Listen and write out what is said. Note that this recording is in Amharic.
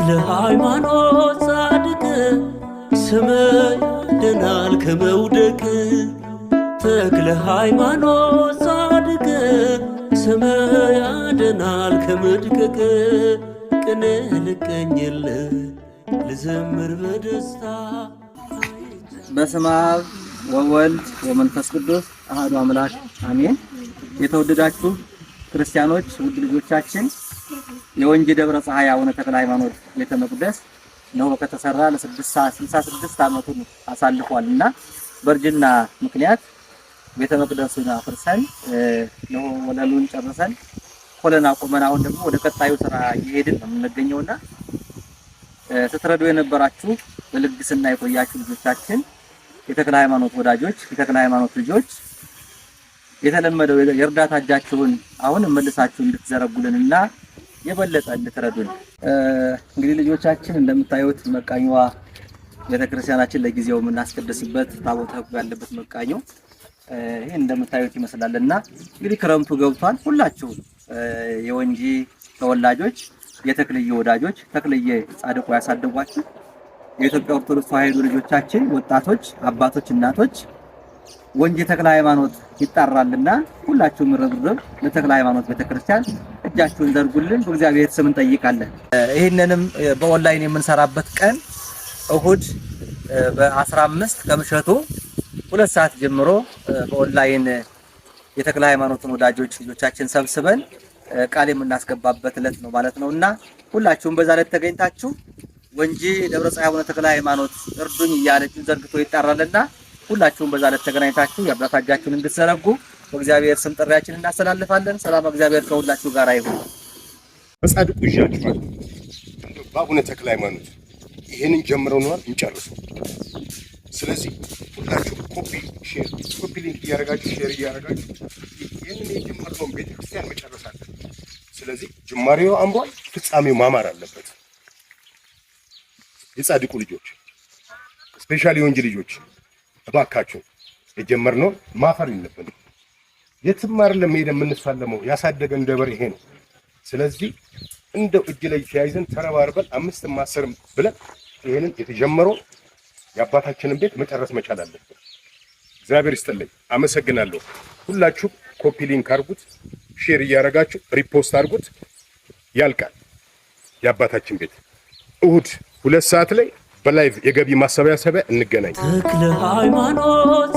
ተክለ ሃይማኖት ጻድቅ ስም ያድናል ከመውደቅ ተክለ ሃይማኖት ጻድቅ ስም ያድናል ከመድቀቅ ቅኔ ልቀኝልህ ልዘምር በደስታ በስመ አብ ወወልድ ወመንፈስ ቅዱስ አሐዱ አምላክ አሜን። የተወደዳችሁ ክርስቲያኖች ውድ ልጆቻችን የወንጂ ደብረ ፀሐይ አቡነ ተክለ ሃይማኖት ቤተ መቅደስ ነው ከተሰራ ለ66 ዓመቱን አሳልፏልና በርጅና ምክንያት ቤተ መቅደሱን አፍርሰን ነው ወለሉን ጨርሰን ኮለና ቆመን አሁን ደግሞ ወደ ቀጣዩ ስራ እየሄድን ነው የምንገኘውና ስትረዱ የነበራችሁ በልግስና የቆያችሁ ልጆቻችን የተክለ ሃይማኖት ወዳጆች የተክለ ሃይማኖት ልጆች የተለመደው የእርዳታ እጃችሁን አሁን መልሳችሁ እንድትዘረጉልንና የበለጠ እንድትረዱን እንግዲህ ልጆቻችን እንደምታዩት መቃኛዋ ቤተክርስቲያናችን ለጊዜው የምናስቀድስበት ታቦተ ሕጉ ያለበት መቃኛው ይሄ እንደምታዩት ይመስላልና እንግዲህ ክረምቱ ገብቷል። ሁላችሁ የወንጂ ተወላጆች የተክልየ ወዳጆች ተክልየ ጻድቁ ያሳደጓችሁ የኢትዮጵያ ኦርቶዶክስ ተዋሕዶ ልጆቻችን ወጣቶች አባቶች እናቶች ወንጂ ተክለ ሃይማኖት ይጣራልና ሁላችሁም ርብርብ ለተክለ ሃይማኖት ቤተክርስቲያን እጃችሁን ዘርጉልን በእግዚአብሔር ስም እንጠይቃለን። ይሄንንም በኦንላይን የምንሰራበት ቀን እሁድ በ15 ከምሽቱ 2 ሰዓት ጀምሮ በኦንላይን የተክለ ሃይማኖትን ወዳጆች ልጆቻችን ሰብስበን ቃል የምናስገባበት ዕለት ነው ማለት ነውና ሁላችሁም በዛ ዕለት ተገኝታችሁ ወንጂ ደብረ ፀሐይ አቡነ ተክለ ሃይማኖት እርዱኝ እያለችን ዘርግቶ ይጣራልና ሁላችሁም በዛ ዕለት ተገናኝታችሁ የእርዳታ እጃችሁን እንድትዘረጉ በእግዚአብሔር ስም ጥሪያችንን እናስተላልፋለን። ሰላም እግዚአብሔር ከሁላችሁ ጋር ይሁን። በጻድቁ ይዣችኋል በአቡነ ተክለ ሃይማኖት ይሄንን ጀምረናል እንጨርሱ። ስለዚህ ሁላችሁ ኮፒ ሊንክ እያደረጋችሁ ሼር እያደረጋችሁ ይሄንን የጀመርነውን ቤተክርስቲያን መጨረስ አለብን። ስለዚህ ጅማሬው አምሯል፣ ፍጻሜው ማማር አለበት። የጻድቁ ልጆች ስፔሻሊ ወንጂ ልጆች እባካችሁ የጀመርነው ማፈር የለብንም። የትም አይደለም ሄደን የምንሳለመው ያሳደገን ደብር ይሄ ነው። ስለዚህ እንደው እጅ ላይ ተያይዘን ተረባርበን 5 10 ብለን ይሄንን የተጀመረው የአባታችንን ቤት መጨረስ መቻል አለብን። እግዚአብሔር ይስጥልኝ፣ አመሰግናለሁ። ሁላችሁ ኮፒ ሊንክ አድርጉት፣ ሼር እያደረጋችሁ ሪፖስት አድርጉት። ያልቃል የአባታችን ቤት እሁድ 2 ሰዓት ላይ በላይቭ የገቢ ማሰባሰቢያ እንገናኝ። ተክለ ሃይማኖት